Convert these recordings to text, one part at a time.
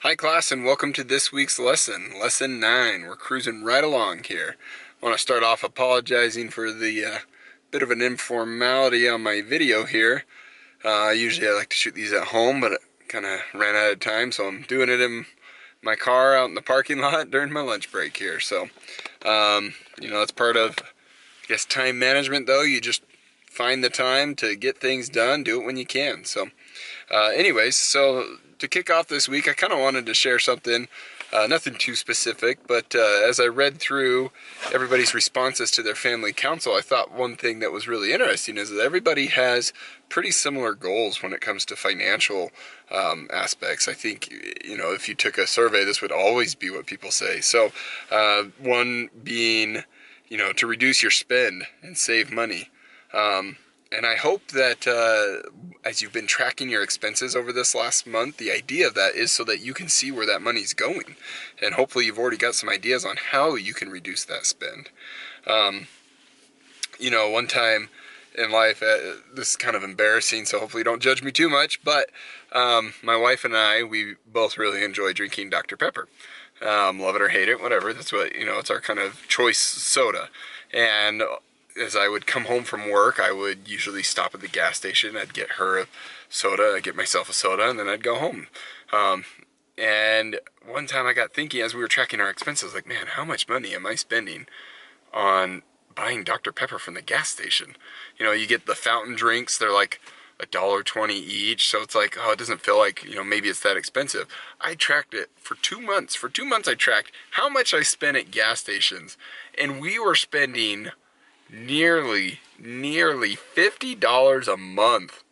Hi class, and welcome to this week's lesson, lesson 9. We're cruising right along here. I want to start off apologizing for the bit of an informality on my video here. Usually I like to shoot these at home, but it kind of ran out of time, so I'm doing it in my car out in the parking lot during my lunch break here. So, that's part of, I guess, time management though. You just find the time to get things done, do it when you can. So, so to kick off this week, I kind of wanted to share something, nothing too specific, but as I read through everybody's responses to their family council, I thought one thing that was really interesting is that everybody has pretty similar goals when it comes to financial aspects. I think, if you took a survey, this would always be what people say. So one being, to reduce your spend and save money. And I hope that as you've been tracking your expenses over this last month, the idea of that is so that you can see where that money's going. And hopefully you've already got some ideas on how you can reduce that spend. One time in life, this is kind of embarrassing, so hopefully you don't judge me too much, but my wife and I, we both really enjoy drinking Dr. Pepper. Love it or hate it, whatever. That's what, it's our kind of choice soda. And as I would come home from work, I would usually stop at the gas station. I'd get her a soda, I'd get myself a soda, and then I'd go home. And one time I got thinking, as we were tracking our expenses, like, man, how much money am I spending on buying Dr. Pepper from the gas station? You get the fountain drinks, they're like $1.20 each, so it's like, oh, it doesn't feel like, maybe it's that expensive. I tracked it for 2 months. For 2 months I tracked how much I spent at gas stations, and we were spending nearly $50 a month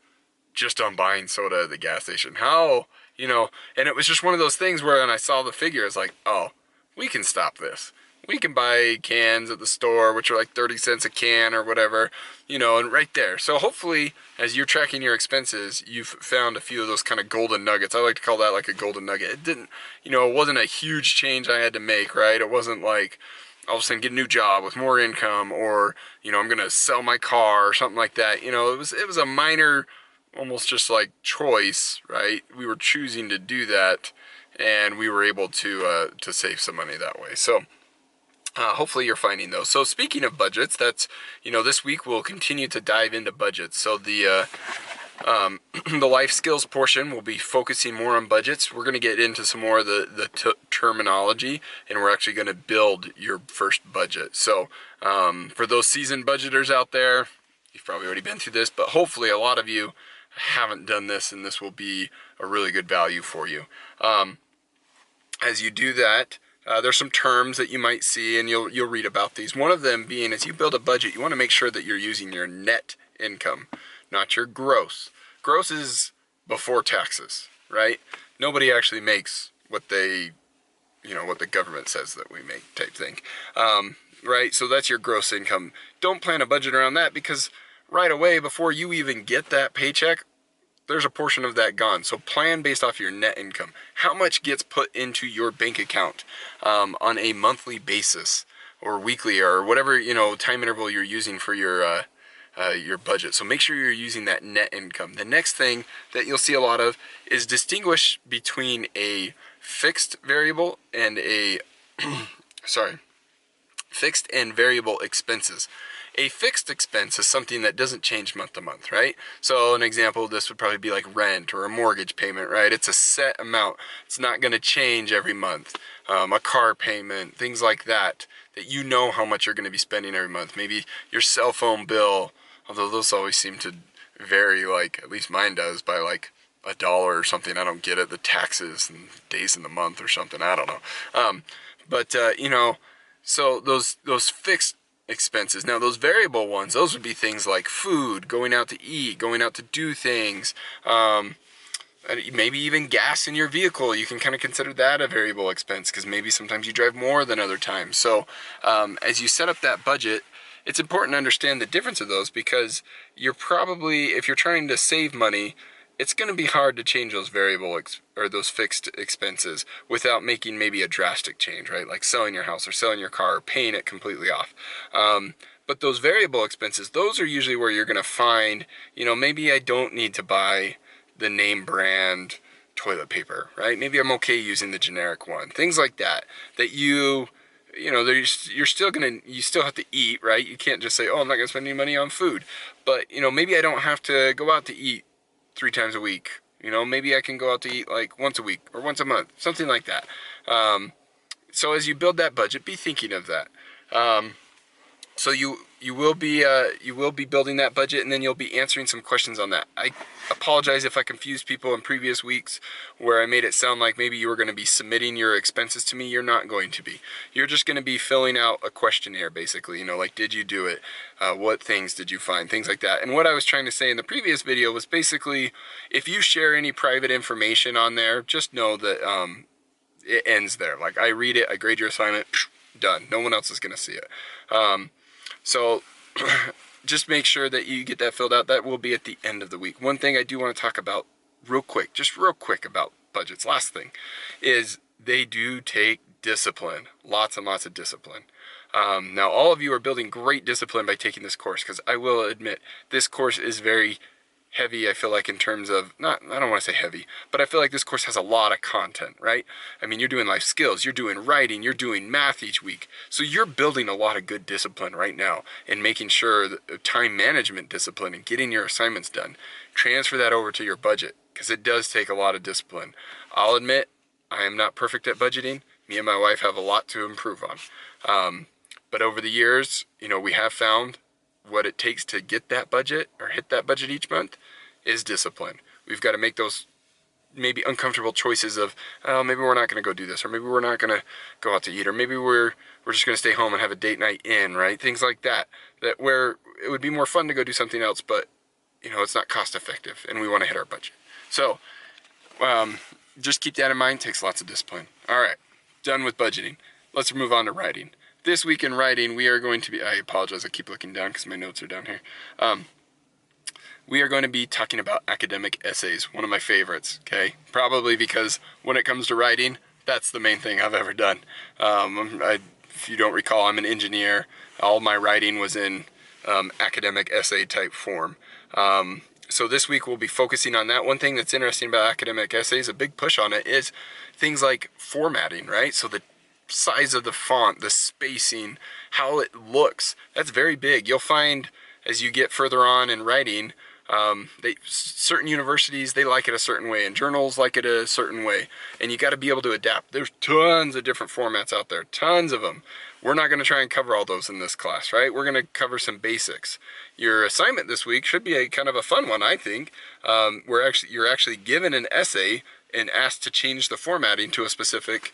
just on buying soda at the gas station. How, and it was just one of those things where when I saw the figure, I was like, oh, we can stop this. We can buy cans at the store, which are like 30 cents a can or whatever, and right there. So hopefully, as you're tracking your expenses, you've found a few of those kind of golden nuggets. I like to call that like a golden nugget. It didn't, it wasn't a huge change I had to make, right? It wasn't like, all of a sudden get a new job with more income, or I'm gonna sell my car or something like that. It was a minor, almost just like choice, right? We were choosing to do that, and we were able to save some money that way. So hopefully you're finding those. So speaking of budgets, that's this week we'll continue to dive into budgets. So the the life skills portion will be focusing more on budgets. We're going to get into some more of the terminology, and we're actually going to build your first budget. So for those seasoned budgeters out there, you've probably already been through this, but hopefully a lot of you haven't done this, and this will be a really good value for you. As you do that, there's some terms that you might see, and you'll read about these. One of them being, as you build a budget, you want to make sure that you're using your net income, not your gross. Gross is before taxes, right? Nobody actually makes what they, what the government says that we make, type thing, right? So that's your gross income. Don't plan a budget around that, because right away, before you even get that paycheck, there's a portion of that gone. So plan based off your net income. How much gets put into your bank account on a monthly basis, or weekly, or whatever time interval you're using for your budget. So make sure you're using that net income. The next thing that you'll see a lot of is distinguish between a fixed variable and a fixed and variable expenses. A fixed expense is something that doesn't change month to month, right? So an example of this would probably be like rent or a mortgage payment, right? It's a set amount. It's not going to change every month. A car payment, things like that you know how much you're going to be spending every month. Maybe your cell phone bill, although those always seem to vary, like at least mine does, by like $1 or something. I don't get it. The taxes and days in the month or something. I don't know. So those fixed expenses. Now those variable ones, those would be things like food, going out to eat, going out to do things, maybe even gas in your vehicle. You can kind of consider that a variable expense, because maybe sometimes you drive more than other times. So as you set up that budget, it's important to understand the difference of those, because you're probably, if you're trying to save money, it's going to be hard to change those variable or those fixed expenses without making maybe a drastic change, right? Like selling your house or selling your car or paying it completely off. But those variable expenses, those are usually where you're going to find, maybe I don't need to buy the name brand toilet paper, right? Maybe I'm okay using the generic one. Things like that, that you know, you're still you still have to eat, right? You can't just say, oh, I'm not gonna spend any money on food. But, you know, maybe I don't have to go out to eat 3 times a week. You know, maybe I can go out to eat like once a week or once a month, something like that. So as you build that budget, be thinking of that. So you will be building that budget, and then you'll be answering some questions on that. I apologize if I confused people in previous weeks where I made it sound like maybe you were going to be submitting your expenses to me. You're not going to be. You're just going to be filling out a questionnaire, basically. You know, like, did you do it? What things did you find? Things like that. And what I was trying to say in the previous video was basically, if you share any private information on there, just know that it ends there. Like, I read it, I grade your assignment, done. No one else is going to see it. So just make sure that you get that filled out. That will be at the end of the week. One thing I do want to talk about real quick about budgets, last thing, is they do take discipline, lots and lots of discipline. Now, all of you are building great discipline by taking this course, because I will admit, this course is very heavy, I feel like, in terms of, I don't want to say heavy, but I feel like this course has a lot of content, right? I mean, you're doing life skills, you're doing writing, you're doing math each week. So you're building a lot of good discipline right now and making sure that time management discipline and getting your assignments done. Transfer that over to your budget, because it does take a lot of discipline. I'll admit, I am not perfect at budgeting. Me and my wife have a lot to improve on. But over the years, you know, we have found what it takes to get that budget or hit that budget each month is discipline. We've got to make those maybe uncomfortable choices of, oh, maybe we're not going to go do this, or maybe we're not going to go out to eat, or maybe we're just going to stay home and have a date night in, right? Things like that, where it would be more fun to go do something else, but, you know, it's not cost effective, and we want to hit our budget. So just keep that in mind. It takes lots of discipline. All right, done with budgeting. Let's move on to writing. This week in writing, we are going to be, I apologize, I keep looking down because my notes are down here. We are going to be talking about academic essays, one of my favorites, okay? Probably because when it comes to writing, that's the main thing I've ever done. If you don't recall, I'm an engineer. All my writing was in academic essay type form. So this week we'll be focusing on that. One thing that's interesting about academic essays, a big push on it, is things like formatting, right? So the size of the font, the spacing, how it looks, that's very big. You'll find as you get further on in writing, certain universities, they like it a certain way, and journals like it a certain way, and you got to be able to adapt. There's tons of different formats out there, tons of them. We're not going to try and cover all those in this class, right? We're going to cover some basics. Your assignment this week should be a kind of a fun one, I think. You're actually given an essay and asked to change the formatting to a specific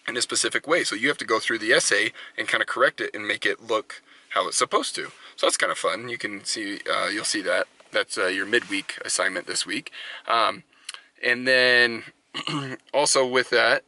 in a specific way. So you have to go through the essay and kind of correct it and make it look how it's supposed to. So that's kind of fun. You can see, you'll see that. That's your midweek assignment this week. And then also with that,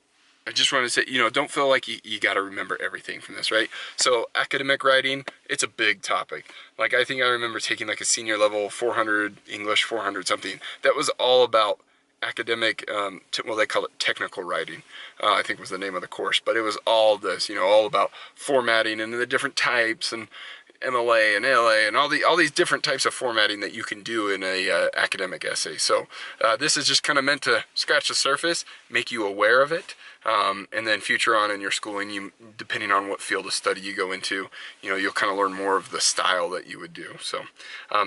I just want to say, you know, don't feel like you got to remember everything from this, right? So academic writing, it's a big topic. Like, I think I remember taking like a senior level 400 English, 400 something. That was all about academic, well, they call it technical writing, I think was the name of the course, but it was all this, you know, all about formatting and the different types and MLA and LA and all these different types of formatting that you can do in a academic essay. So this is just kind of meant to scratch the surface, make you aware of it, and then future on in your schooling, depending on what field of study you go into, you know, you'll kind of learn more of the style that you would do. So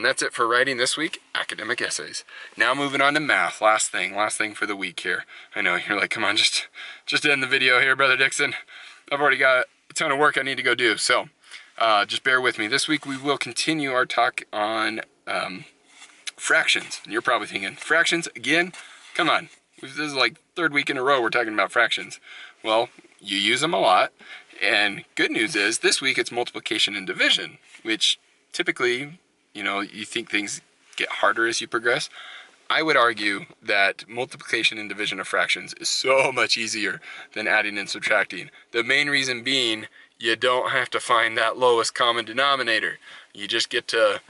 that's it for writing this week, academic essays. Now moving on to math, last thing for the week here. I know you're like, come on, just end the video here, Brother Dixon. I've already got a ton of work I need to go do. So just bear with me. This week we will continue our talk on fractions. And you're probably thinking, fractions again? Come on. This is like third week in a row we're talking about fractions. Well, you use them a lot. And good news is this week it's multiplication and division, which typically, you know, you think things get harder as you progress. I would argue that multiplication and division of fractions is so much easier than adding and subtracting. The main reason being, you don't have to find that lowest common denominator. You just get to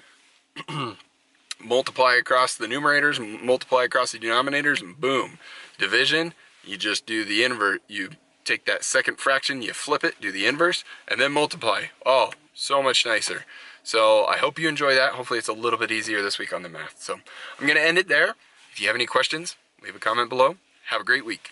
multiply across the numerators, multiply across the denominators, and boom. Division, you just do the inverse. You take that second fraction, you flip it, do the inverse, and then multiply. Oh, so much nicer. So I hope you enjoy that. Hopefully it's a little bit easier this week on the math. So I'm going to end it there. If you have any questions, leave a comment below. Have a great week.